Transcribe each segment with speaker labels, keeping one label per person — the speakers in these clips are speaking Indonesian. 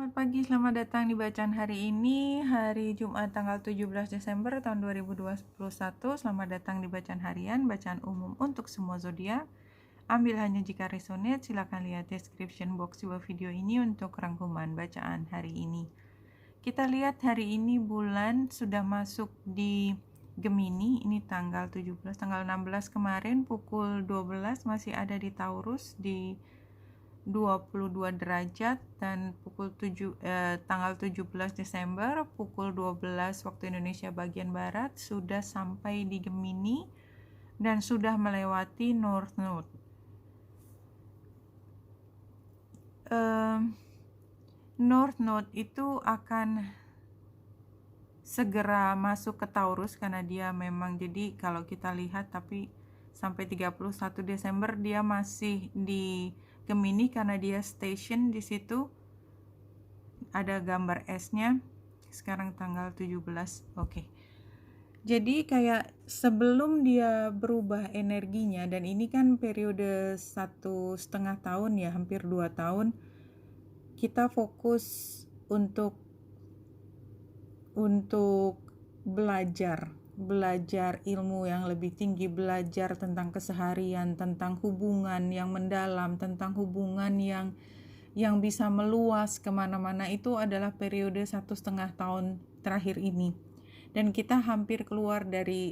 Speaker 1: Selamat pagi, selamat datang di bacaan hari ini, hari Jumat tanggal 17 Desember tahun 2021. Selamat datang di bacaan harian, bacaan umum untuk semua zodiak. Ambil hanya jika resonate, silakan lihat description box di bawah video ini untuk rangkuman bacaan hari ini. Kita lihat hari ini bulan sudah masuk di Gemini, ini tanggal 17, tanggal 16 kemarin pukul 12 masih ada di Taurus di 22 derajat dan tanggal 17 Desember pukul 12 waktu Indonesia bagian Barat sudah sampai di Gemini dan sudah melewati North Node. North Node itu akan segera masuk ke Taurus karena dia memang, jadi kalau kita lihat tapi sampai 31 Desember dia masih di Gemini karena dia station di situ. Ada gambar S-nya. Sekarang tanggal 17. Oke. Jadi kayak sebelum dia berubah energinya, dan ini kan periode 1,5 tahun ya, hampir 2 tahun, kita fokus untuk belajar ilmu yang lebih tinggi, belajar tentang keseharian, tentang hubungan yang mendalam, tentang hubungan yang bisa meluas kemana-mana. Itu adalah periode 1,5 tahun terakhir ini, dan kita hampir keluar dari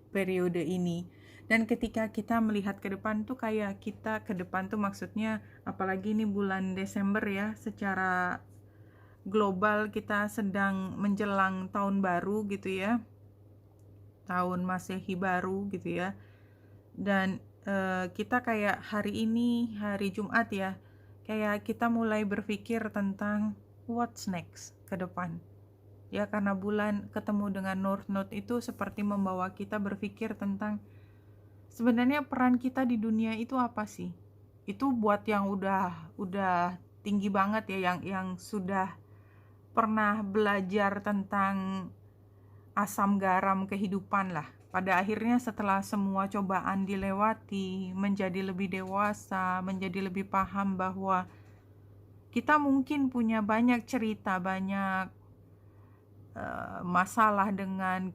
Speaker 1: periode ini. Dan ketika kita melihat ke depan tuh, kayak kita ke depan tuh maksudnya apalagi ini bulan Desember ya, secara global kita sedang menjelang tahun baru gitu ya, tahun Masehi baru gitu ya. Dan kita kayak hari ini, hari Jumat ya, kayak kita mulai berpikir tentang what's next ke depan ya, karena bulan ketemu dengan North Node itu seperti membawa kita berpikir tentang sebenarnya peran kita di dunia itu apa sih. Itu buat yang udah tinggi banget ya, yang sudah pernah belajar tentang asam garam kehidupan lah. Pada akhirnya setelah semua cobaan dilewati, menjadi lebih dewasa, menjadi lebih paham bahwa kita mungkin punya banyak cerita, banyak masalah dengan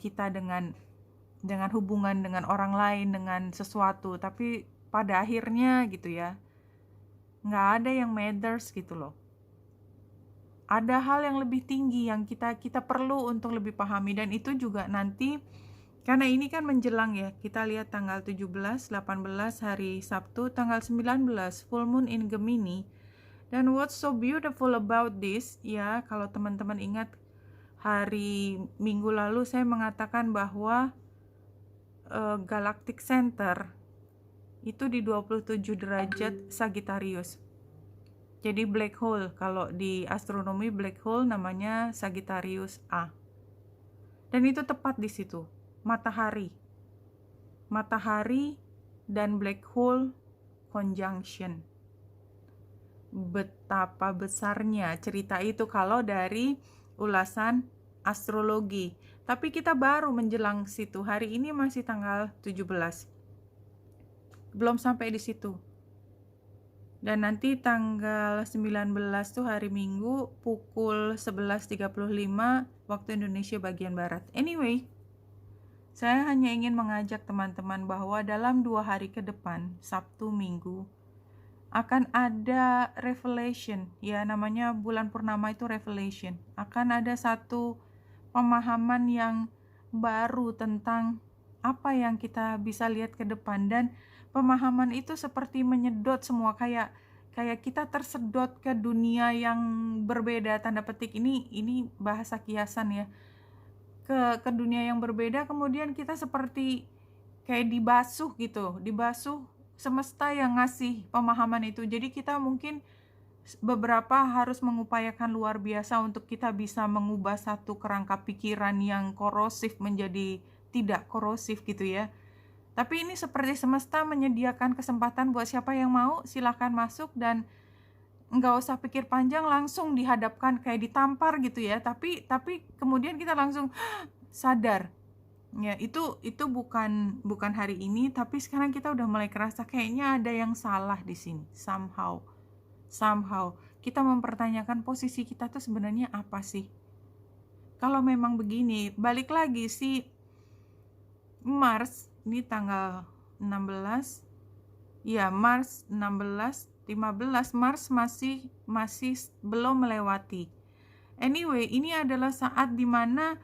Speaker 1: hubungan dengan orang lain, dengan sesuatu, tapi pada akhirnya gitu ya, nggak ada yang matters gitu loh. Ada hal yang lebih tinggi yang kita perlu untuk lebih pahami, dan itu juga nanti karena ini kan menjelang ya, kita lihat tanggal 17, 18 hari Sabtu, tanggal 19 full moon in Gemini. Dan what's so beautiful about this ya, kalau teman-teman ingat hari Minggu lalu saya mengatakan bahwa galactic center itu di 27 derajat Sagittarius. Jadi black hole, kalau di astronomi black hole namanya Sagittarius A. Dan itu tepat di situ. Matahari dan black hole conjunction. Betapa besarnya cerita itu kalau dari ulasan astrologi. Tapi kita baru menjelang situ. Hari ini masih tanggal 17. Belum sampai di situ. Dan nanti tanggal 19 tuh hari Minggu pukul 11.35 waktu Indonesia bagian Barat. Anyway, saya hanya ingin mengajak teman-teman bahwa dalam 2 hari ke depan, Sabtu Minggu, akan ada revelation. Ya, namanya bulan purnama itu revelation. Akan ada satu pemahaman yang baru tentang apa yang kita bisa lihat ke depan, dan pemahaman itu seperti menyedot semua, kayak kita tersedot ke dunia yang berbeda, tanda petik, ini bahasa kiasan ya, ke dunia yang berbeda. Kemudian kita seperti kayak dibasuh gitu, dibasuh semesta yang ngasih pemahaman itu. Jadi kita mungkin beberapa harus mengupayakan luar biasa untuk kita bisa mengubah satu kerangka pikiran yang korosif menjadi tidak korosif gitu ya. Tapi ini seperti semesta menyediakan kesempatan buat siapa yang mau, silahkan masuk, dan nggak usah pikir panjang, langsung dihadapkan kayak ditampar gitu ya. Tapi kemudian kita langsung sadar. Ya, itu bukan hari ini, tapi sekarang kita udah mulai kerasa kayaknya ada yang salah di sini. Somehow. kita mempertanyakan posisi kita tuh sebenarnya apa sih. Kalau memang begini, balik lagi si Mars ini tanggal 16, ya Mars 16, 15, Mars masih belum melewati. Anyway, ini adalah saat dimana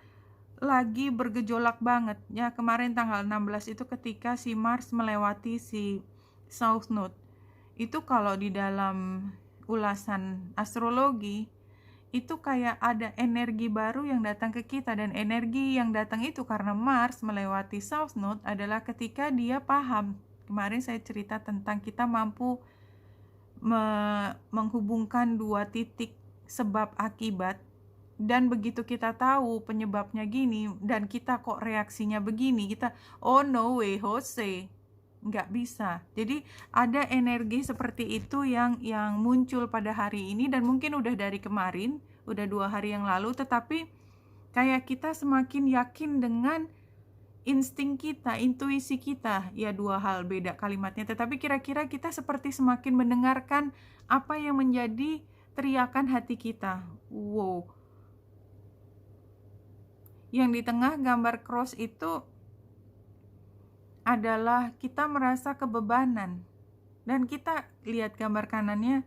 Speaker 1: lagi bergejolak banget ya. Kemarin tanggal 16 itu ketika si Mars melewati si South Node. Itu kalau di dalam ulasan astrologi itu kayak ada energi baru yang datang ke kita, dan energi yang datang itu karena Mars melewati South Node adalah ketika dia paham. Kemarin saya cerita tentang kita mampu menghubungkan dua titik sebab akibat, dan begitu kita tahu penyebabnya gini dan kita kok reaksinya begini, kita oh no way Jose, nggak bisa. Jadi ada energi seperti itu yang muncul pada hari ini, dan mungkin udah dari kemarin, udah 2 hari yang lalu, tetapi kayak kita semakin yakin dengan insting kita, intuisi kita. Ya, 2 hal beda kalimatnya, tetapi kira-kira kita seperti semakin mendengarkan apa yang menjadi teriakan hati kita. Wow. Yang di tengah gambar cross itu adalah kita merasa kebebanan, dan kita lihat gambar kanannya,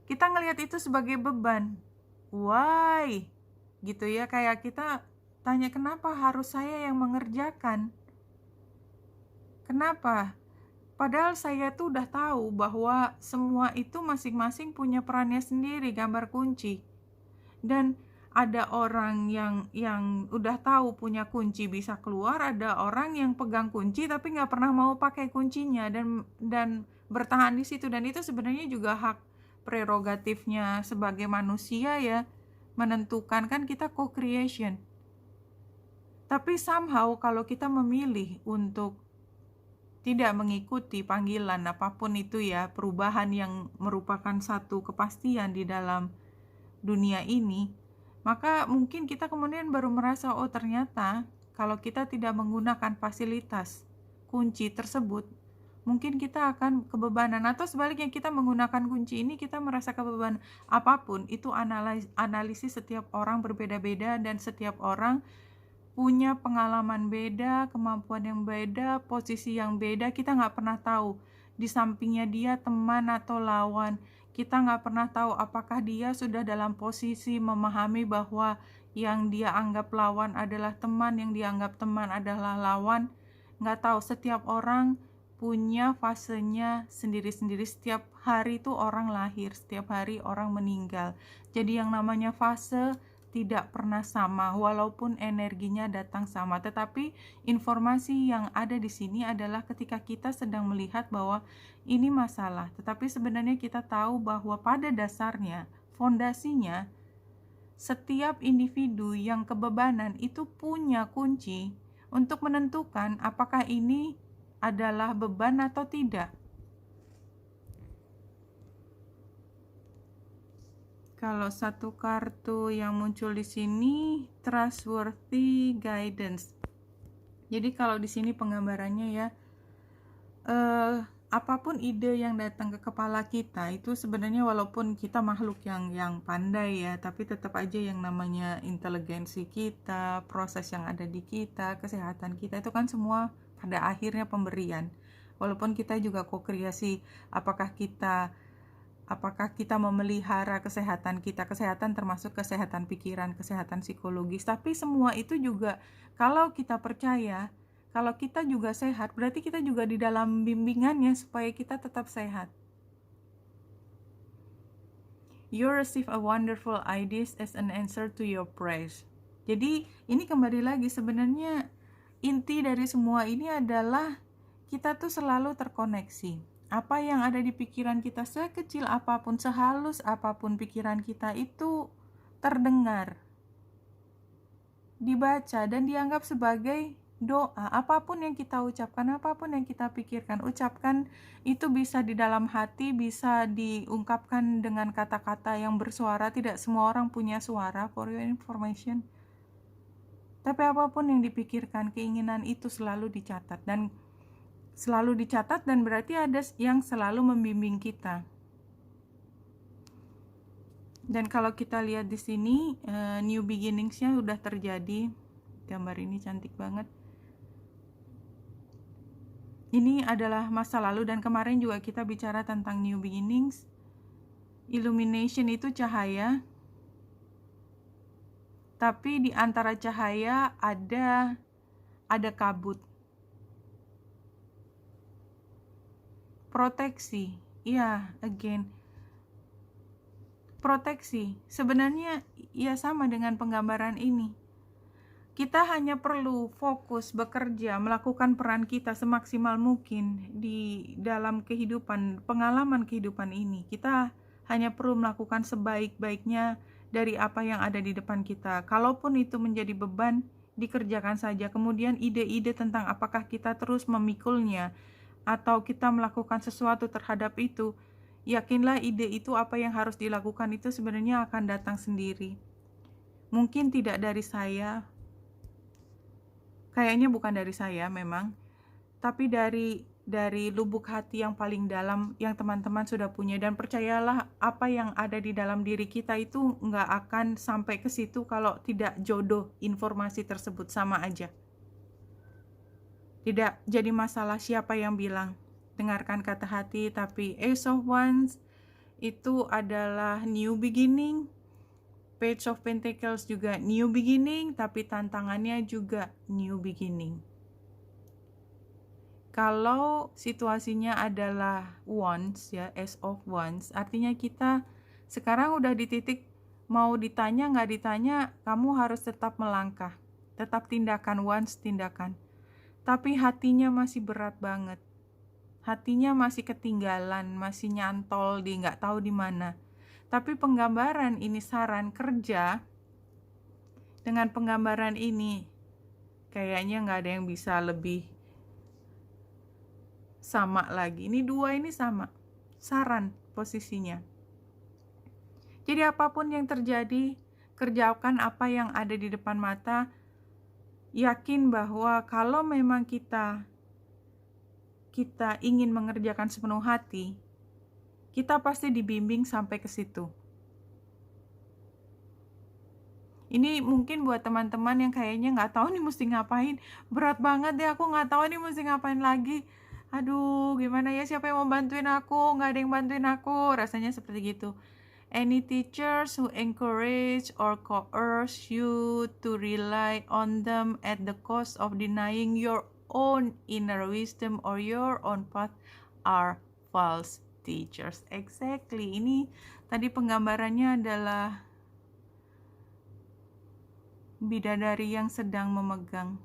Speaker 1: kita ngelihat itu sebagai beban. Why? Gitu ya, kayak kita tanya, kenapa harus saya yang mengerjakan? Kenapa? Padahal saya tuh udah tahu bahwa semua itu masing-masing punya perannya sendiri, gambar kunci. Dan ada orang yang udah tahu punya kunci bisa keluar, ada orang yang pegang kunci tapi nggak pernah mau pakai kuncinya dan bertahan di situ. Dan itu sebenarnya juga hak prerogatifnya sebagai manusia ya, menentukan, kan kita co-creation. Tapi somehow kalau kita memilih untuk tidak mengikuti panggilan apapun itu ya, perubahan yang merupakan satu kepastian di dalam dunia ini, maka mungkin kita kemudian baru merasa, oh ternyata kalau kita tidak menggunakan fasilitas kunci tersebut, mungkin kita akan kebebanan. Atau sebaliknya, kita menggunakan kunci ini, kita merasa kebebanan. Apapun itu, analisis setiap orang berbeda-beda, dan setiap orang punya pengalaman beda, kemampuan yang beda, posisi yang beda. Kita nggak pernah tahu di sampingnya dia teman atau lawan. Kita nggak pernah tahu apakah dia sudah dalam posisi memahami bahwa yang dia anggap lawan adalah teman, yang dianggap teman adalah lawan. Nggak tahu, setiap orang punya fasenya sendiri-sendiri. Setiap hari itu orang lahir, setiap hari orang meninggal. Jadi yang namanya fase tidak pernah sama, walaupun energinya datang sama. Tetapi informasi yang ada di sini adalah ketika kita sedang melihat bahwa ini masalah, tetapi sebenarnya kita tahu bahwa pada dasarnya, fondasinya, setiap individu yang kebebanan itu punya kunci untuk menentukan apakah ini adalah beban atau tidak. Kalau satu kartu yang muncul di sini, trustworthy guidance. Jadi kalau di sini penggambarannya ya, apapun ide yang datang ke kepala kita itu sebenarnya, walaupun kita makhluk yang pandai ya, tapi tetap aja yang namanya inteligensi kita, proses yang ada di kita, kesehatan kita, itu kan semua pada akhirnya pemberian. Walaupun kita juga co-kreasi, apakah kita memelihara kesehatan kita, kesehatan termasuk kesehatan pikiran, kesehatan psikologis, tapi semua itu juga kalau kita percaya, kalau kita juga sehat, berarti kita juga di dalam bimbingannya supaya kita tetap sehat. You receive a wonderful ideas as an answer to your prayers. Jadi ini kembali lagi, sebenarnya inti dari semua ini adalah kita tuh selalu terkoneksi. Apa yang ada di pikiran kita, sekecil apapun, sehalus apapun pikiran kita, itu terdengar, dibaca, dan dianggap sebagai doa. Apapun yang kita ucapkan, apapun yang kita pikirkan, ucapkan, itu bisa di dalam hati, bisa diungkapkan dengan kata-kata yang bersuara. Tidak semua orang punya suara, for your information. Tapi apapun yang dipikirkan, keinginan itu selalu dicatat, dan berarti ada yang selalu membimbing kita. Dan kalau kita lihat di sini, new beginnings-nya udah terjadi. Gambar ini cantik banget. Ini adalah masa lalu, dan kemarin juga kita bicara tentang new beginnings. Illumination itu cahaya, tapi di antara cahaya ada kabut. Proteksi, ya, again, proteksi. Sebenarnya ya sama dengan penggambaran ini. Kita hanya perlu fokus bekerja, melakukan peran kita semaksimal mungkin di dalam kehidupan, pengalaman kehidupan ini. Kita hanya perlu melakukan sebaik-baiknya dari apa yang ada di depan kita. Kalaupun itu menjadi beban, dikerjakan saja. Kemudian ide-ide tentang apakah kita terus memikulnya atau kita melakukan sesuatu terhadap itu, yakinlah ide itu, apa yang harus dilakukan itu sebenarnya akan datang sendiri. Mungkin tidak dari saya, kayaknya bukan dari saya memang, tapi dari lubuk hati yang paling dalam yang teman-teman sudah punya. Dan percayalah, apa yang ada di dalam diri kita itu nggak akan sampai ke situ kalau tidak jodoh informasi tersebut, sama aja. Tidak jadi masalah siapa yang bilang. Dengarkan kata hati, tapi Ace of Wands itu adalah new beginning. Page of Pentacles juga new beginning, tapi tantangannya juga new beginning. Kalau situasinya adalah Wands, ya, Ace of Wands, artinya kita sekarang udah di titik mau ditanya nggak ditanya, kamu harus tetap melangkah, tetap tindakan. Wands, tindakan. Tapi hatinya masih berat banget. Hatinya masih ketinggalan, masih nyantol di nggak tahu di mana. Tapi penggambaran ini saran kerja. Dengan penggambaran ini, kayaknya nggak ada yang bisa lebih sama lagi. Ini dua ini sama, saran posisinya. Jadi apapun yang terjadi, kerjakan apa yang ada di depan mata. Yakin bahwa kalau memang kita ingin mengerjakan sepenuh hati, kita pasti dibimbing sampai ke situ. Ini mungkin buat teman-teman yang kayaknya nggak tahu nih mesti ngapain. Berat banget deh, aku nggak tahu nih mesti ngapain lagi. Aduh, gimana ya, siapa yang mau bantuin aku? Nggak ada yang bantuin aku. Rasanya seperti gitu. Any teachers who encourage or coerce you to rely on them at the cost of denying your own inner wisdom or your own path are false teachers. Exactly. Ini tadi penggambarannya adalah bidadari yang sedang memegang.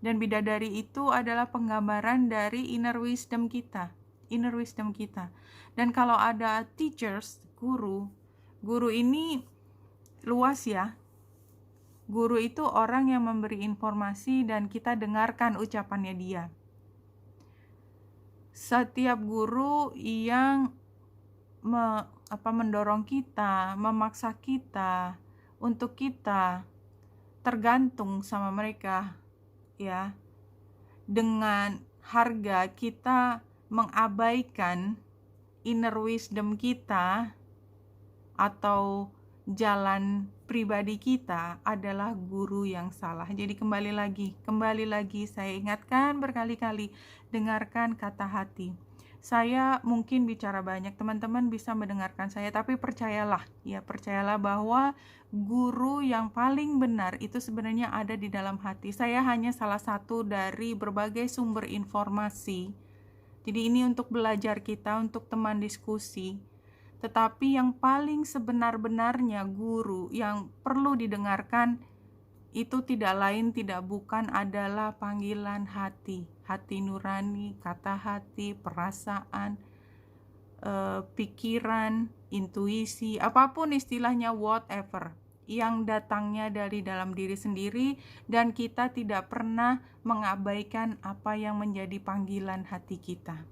Speaker 1: Dan bidadari itu adalah penggambaran dari inner wisdom kita. Inner wisdom kita. Dan kalau ada teachers, guru ini luas ya. Guru itu orang yang memberi informasi dan kita dengarkan ucapannya dia. Setiap guru yang mendorong kita, memaksa kita untuk kita tergantung sama mereka, ya. Dengan harga kita mengabaikan inner wisdom kita atau jalan pribadi kita, adalah guru yang salah. Jadi kembali lagi saya ingatkan berkali-kali, dengarkan kata hati. Saya mungkin bicara banyak, teman-teman bisa mendengarkan saya, tapi percayalah bahwa guru yang paling benar itu sebenarnya ada di dalam hati. Saya hanya salah satu dari berbagai sumber informasi. Jadi ini untuk belajar kita, untuk teman diskusi. Tetapi yang paling sebenar-benarnya guru yang perlu didengarkan itu tidak lain tidak bukan adalah panggilan hati. Hati nurani, kata hati, perasaan, pikiran, intuisi, apapun istilahnya, whatever, yang datangnya dari dalam diri sendiri, dan kita tidak pernah mengabaikan apa yang menjadi panggilan hati kita.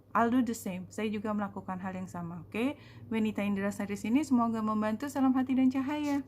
Speaker 1: I'll do the same. Saya juga melakukan hal yang sama. Oke? Wenita Indra Sari sini, semoga membantu. Salam hati dan cahaya.